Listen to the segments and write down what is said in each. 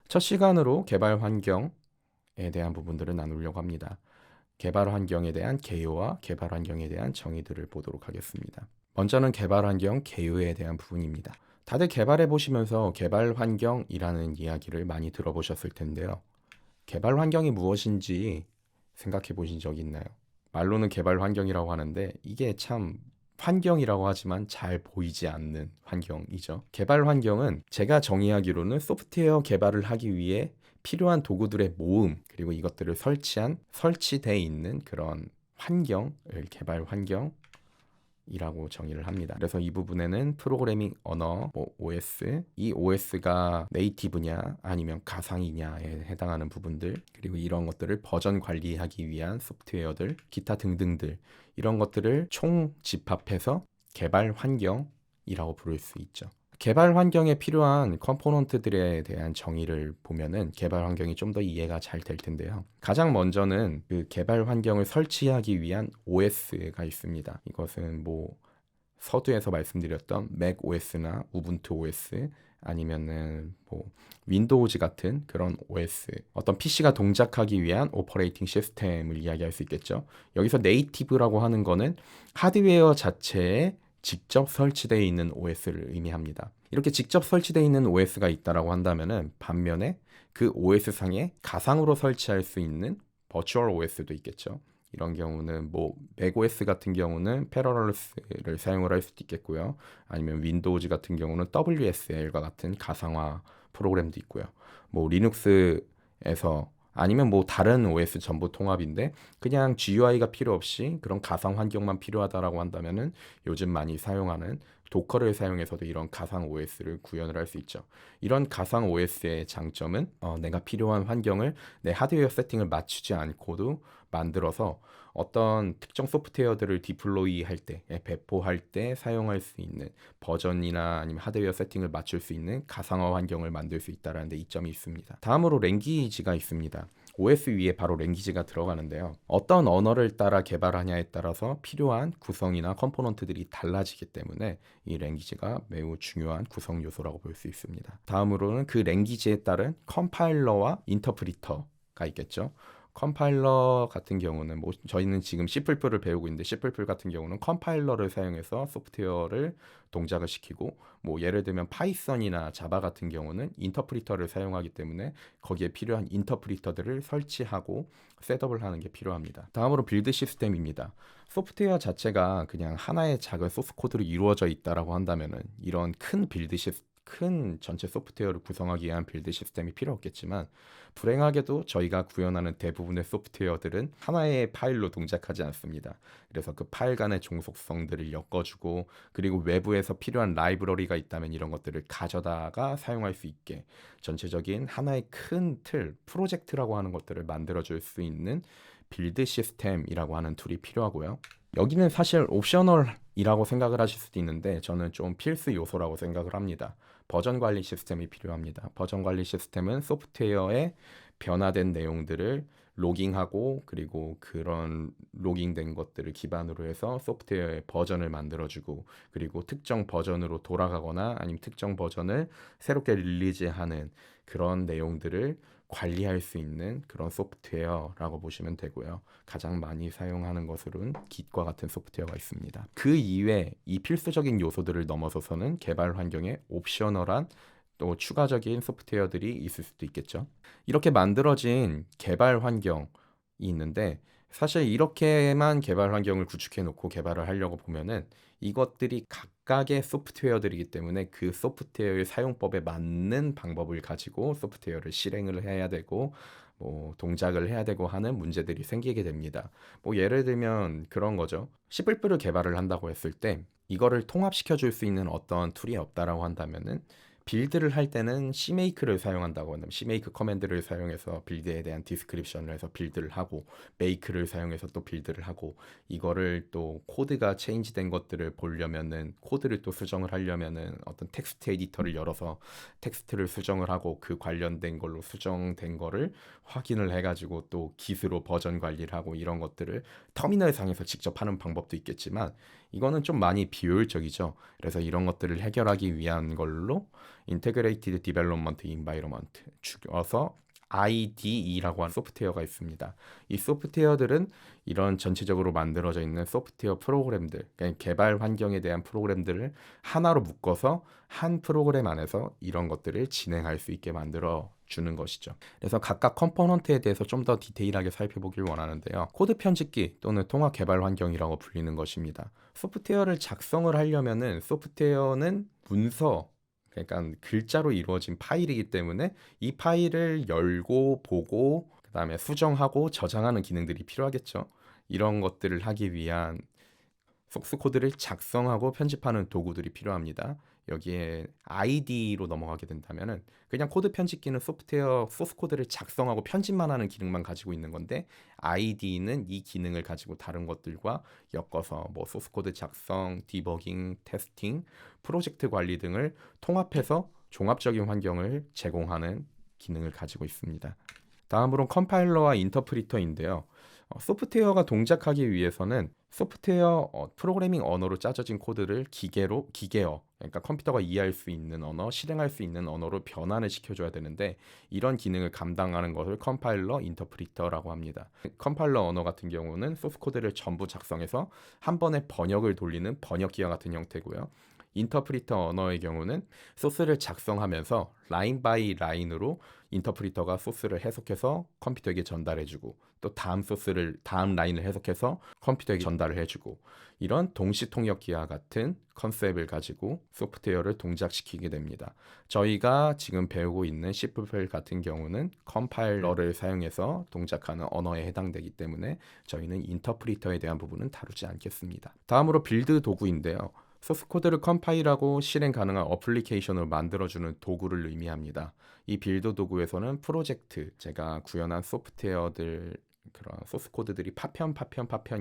첫 시간으로 개발 환경에 대한 부분들을 나누려고 합니다. 개발 환경에 대한 개요와 개발 환경에 대한 정의들을 보도록 하겠습니다. 먼저는 개발 환경 개요에 대한 부분입니다. 다들 개발해 보시면서 개발 환경이라는 이야기를 많이 들어보셨을 텐데요. 개발 환경이 무엇인지 생각해 보신 적 있나요? 말로는 개발 환경이라고 하는데 이게 참 환경이라고 하지만 잘 보이지 않는 환경이죠. 개발 환경은 제가 정의하기로는 소프트웨어 개발을 하기 위해 필요한 도구들의 모음, 그리고 이것들을 설치되어 있는 그런 환경을 개발 환경이라고 정의를 합니다. 그래서 이 부분에는 프로그래밍 언어, OS, 이 OS가 네이티브냐 아니면 가상이냐에 해당하는 부분들, 그리고 이런 것들을 버전 관리하기 위한 소프트웨어들, 기타 등등들, 이런 것들을 총 집합해서 개발 환경이라고 부를 수 있죠. 개발 환경에 필요한 컴포넌트들에 대한 정의를 보면은 개발 환경이 좀 더 이해가 잘 될 텐데요. 가장 먼저는 그 개발 환경을 설치하기 위한 OS가 있습니다. 이것은 서두에서 말씀드렸던 맥 OS나 우분투 OS 아니면은 윈도우즈 같은 그런 OS, 어떤 PC가 동작하기 위한 오퍼레이팅 시스템을 이야기할 수 있겠죠. 여기서 네이티브라고 하는 거는 하드웨어 자체에 직접 설치되어 있는 OS를 의미합니다. 이렇게 직접 설치되어 있는 OS가 있다라고 한다면은 반면에 그 OS 상에 가상으로 설치할 수 있는 버추얼 OS도 있겠죠. 이런 경우는 맥OS 같은 경우는 패러럴스를 사용을 할 수도 있겠고요. 아니면 윈도우즈 같은 경우는 WSL과 같은 가상화 프로그램도 있고요. 리눅스에서 아니면 다른 OS 전부 통합인데 그냥 GUI가 필요 없이 그런 가상 환경만 필요하다라고 한다면은 요즘 많이 사용하는 도커를 사용해서도 이런 가상 OS를 구현을 할 수 있죠. 이런 가상 OS의 장점은 내가 필요한 환경을 내 하드웨어 세팅을 맞추지 않고도 만들어서 어떤 특정 소프트웨어들을 디플로이 할 때, 배포할 때 사용할 수 있는 버전이나 아니면 하드웨어 세팅을 맞출 수 있는 가상화 환경을 만들 수 있다는 데 이점이 있습니다. 다음으로 랭귀지가 있습니다. OS 위에 바로 랭귀지가 들어가는데요. 어떤 언어를 따라 개발하냐에 따라서 필요한 구성이나 컴포넌트들이 달라지기 때문에 이 랭귀지가 매우 중요한 구성 요소라고 볼 수 있습니다. 다음으로는 그 랭귀지에 따른 컴파일러와 인터프리터가 있겠죠. 컴파일러 같은 경우는 저희는 지금 C++를 배우고 있는데 C++ 같은 경우는 컴파일러를 사용해서 소프트웨어를 동작을 시키고 예를 들면 파이썬이나 자바 같은 경우는 인터프리터를 사용하기 때문에 거기에 필요한 인터프리터들을 설치하고 셋업을 하는 게 필요합니다. 다음으로 빌드 시스템입니다. 소프트웨어 자체가 그냥 하나의 작은 소스 코드로 이루어져 있다라고 한다면은 이런 큰 전체 소프트웨어를 구성하기 위한 빌드 시스템이 필요 없겠지만 불행하게도 저희가 구현하는 대부분의 소프트웨어들은 하나의 파일로 동작하지 않습니다. 그래서 그 파일 간의 종속성들을 엮어주고 그리고 외부에서 필요한 라이브러리가 있다면 이런 것들을 가져다가 사용할 수 있게 전체적인 하나의 큰 틀, 프로젝트라고 하는 것들을 만들어줄 수 있는 빌드 시스템이라고 하는 툴이 필요하고요. 여기는 사실 옵셔널이라고 생각을 하실 수도 있는데 저는 좀 필수 요소라고 생각을 합니다. 버전 관리 시스템이 필요합니다. 버전 관리 시스템은 소프트웨어의 변화된 내용들을 로깅하고 그리고 그런 로깅된 것들을 기반으로 해서 소프트웨어의 버전을 만들어주고 그리고 특정 버전으로 돌아가거나 아니면 특정 버전을 새롭게 릴리즈하는 그런 내용들을 관리할 수 있는 그런 소프트웨어라고 보시면 되고요. 가장 많이 사용하는 것으로는 Git과 같은 소프트웨어가 있습니다. 그 이외 이 필수적인 요소들을 넘어서서는 개발 환경에 옵셔널한 또 추가적인 소프트웨어들이 있을 수도 있겠죠. 이렇게 만들어진 개발 환경이 있는데 사실 이렇게만 개발 환경을 구축해 놓고 개발을 하려고 보면은 이것들이 각각의 소프트웨어들이기 때문에 그 소프트웨어의 사용법에 맞는 방법을 가지고 소프트웨어를 실행을 해야 되고 동작을 해야 되고 하는 문제들이 생기게 됩니다. 예를 들면 그런 거죠. C++를 개발을 한다고 했을 때 이거를 통합시켜 줄 수 있는 어떤 툴이 없다라고 한다면은 빌드를 할 때는 CMake를 사용한다고 한다면 CMake 커맨드를 사용해서 빌드에 대한 디스크립션을 해서 빌드를 하고 make를 사용해서 또 빌드를 하고 이거를 또 코드가 체인지된 것들을 보려면은 코드를 또 수정을 하려면은 어떤 텍스트 에디터를 열어서 텍스트를 수정을 하고 그 관련된 걸로 수정된 거를 확인을 해가지고 또 Git으로 버전 관리를 하고 이런 것들을 터미널 상에서 직접 하는 방법도 있겠지만 이거는 좀 많이 비효율적이죠. 그래서 이런 것들을 해결하기 위한 걸로 Integrated Development Environment, 줄여서 IDE라고 하는 소프트웨어가 있습니다. 이 소프트웨어들은 이런 전체적으로 만들어져 있는 소프트웨어 프로그램들, 그러니까 개발 환경에 대한 프로그램들을 하나로 묶어서 한 프로그램 안에서 이런 것들을 진행할 수 있게 만들어 주는 것이죠. 그래서 각각 컴포넌트에 대해서 좀 더 디테일하게 살펴보길 원하는데요. 코드 편집기 또는 통합 개발 환경이라고 불리는 것입니다. 소프트웨어를 작성을 하려면은 소프트웨어는 문서, 그러니까 글자로 이루어진 파일이기 때문에 이 파일을 열고 보고 그다음에 수정하고 저장하는 기능들이 필요하겠죠. 이런 것들을 하기 위한 소스 코드를 작성하고 편집하는 도구들이 필요합니다. 여기에 ID로 넘어가게 된다면은 그냥 코드 편집기는 소프트웨어 소스 코드를 작성하고 편집만 하는 기능만 가지고 있는 건데, ID는 이 기능을 가지고 다른 것들과 엮어서 뭐 소스 코드 작성, 디버깅, 테스팅, 프로젝트 관리 등을 통합해서 종합적인 환경을 제공하는 기능을 가지고 있습니다. 다음으로 컴파일러와 인터프리터인데요. 소프트웨어가 동작하기 위해서는 소프트웨어 프로그래밍 언어로 짜져진 코드를 기계어, 그러니까 컴퓨터가 이해할 수 있는 언어, 실행할 수 있는 언어로 변환을 시켜줘야 되는데, 이런 기능을 감당하는 것을 컴파일러, 인터프리터라고 합니다. 컴파일러 언어 같은 경우는 소스 코드를 전부 작성해서 한 번에 번역을 돌리는 번역기와 같은 형태고요. 인터프리터 언어의 경우는 소스를 작성하면서 라인 바이 라인으로 인터프리터가 소스를 해석해서 컴퓨터에게 전달해주고, 또 다음 라인을 해석해서 컴퓨터에게 전달을 해주고, 이런 동시통역기와 같은 컨셉을 가지고 소프트웨어를 동작시키게 됩니다. 저희가 지금 배우고 있는 C++ 같은 경우는 컴파일러를 사용해서 동작하는 언어에 해당되기 때문에 저희는 인터프리터에 대한 부분은 다루지 않겠습니다. 다음으로 빌드 도구인데요. 소스 코드를 컴파일하고 실행 가능한 어플리케이션을 만들어주는 도구를 의미합니다. 이 빌드 도구에서는 프로젝트, 제가 구현한 소프트웨어들, 그런 소스 코드들이 파편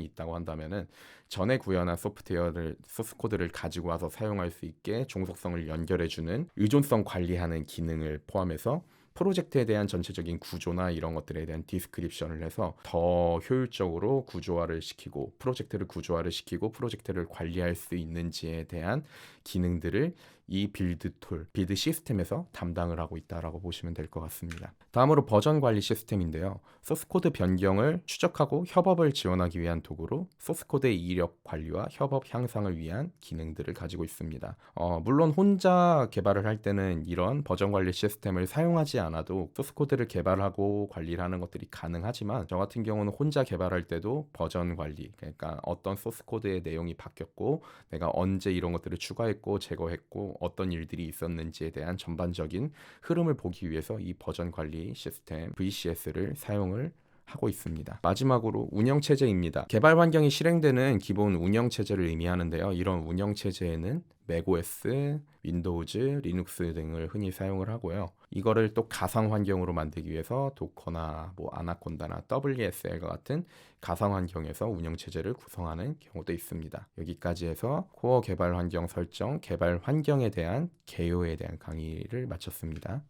있다고 한다면은 전에 구현한 소스 코드를 가지고 와서 사용할 수 있게 종속성을 연결해주는 의존성 관리하는 기능을 포함해서 프로젝트에 대한 전체적인 구조나 이런 것들에 대한 디스크립션을 해서 더 효율적으로 구조화를 시키고 프로젝트를 관리할 수 있는지에 대한 기능들을 이 빌드 시스템에서 담당을 하고 있다라고 보시면 될 것 같습니다. 다음으로 버전 관리 시스템인데요. 소스 코드 변경을 추적하고 협업을 지원하기 위한 도구로 소스 코드의 이력 관리와 협업 향상을 위한 기능들을 가지고 있습니다. 물론 혼자 개발을 할 때는 이런 버전 관리 시스템을 사용하지 않아도 소스 코드를 개발하고 관리를 하는 것들이 가능하지만, 저 같은 경우는 혼자 개발할 때도 버전 관리, 그러니까 어떤 소스 코드의 내용이 바뀌었고 내가 언제 이런 것들을 추가했고 제거했고 어떤 일들이 있었는지에 대한 전반적인 흐름을 보기 위해서 이 버전 관리 시스템 VCS를 사용을 하고 있습니다. 마지막으로 운영체제입니다. 개발 환경이 실행되는 기본 운영체제를 의미하는데요. 이런 운영체제에는 맥OS, 윈도우즈, 리눅스 등을 흔히 사용을 하고요. 이거를 또 가상 환경으로 만들기 위해서 도커나 아나콘다나 WSL과 같은 가상 환경에서 운영체제를 구성하는 경우도 있습니다. 여기까지 해서 코어 개발 환경 설정, 개발 환경에 대한 개요에 대한 강의를 마쳤습니다.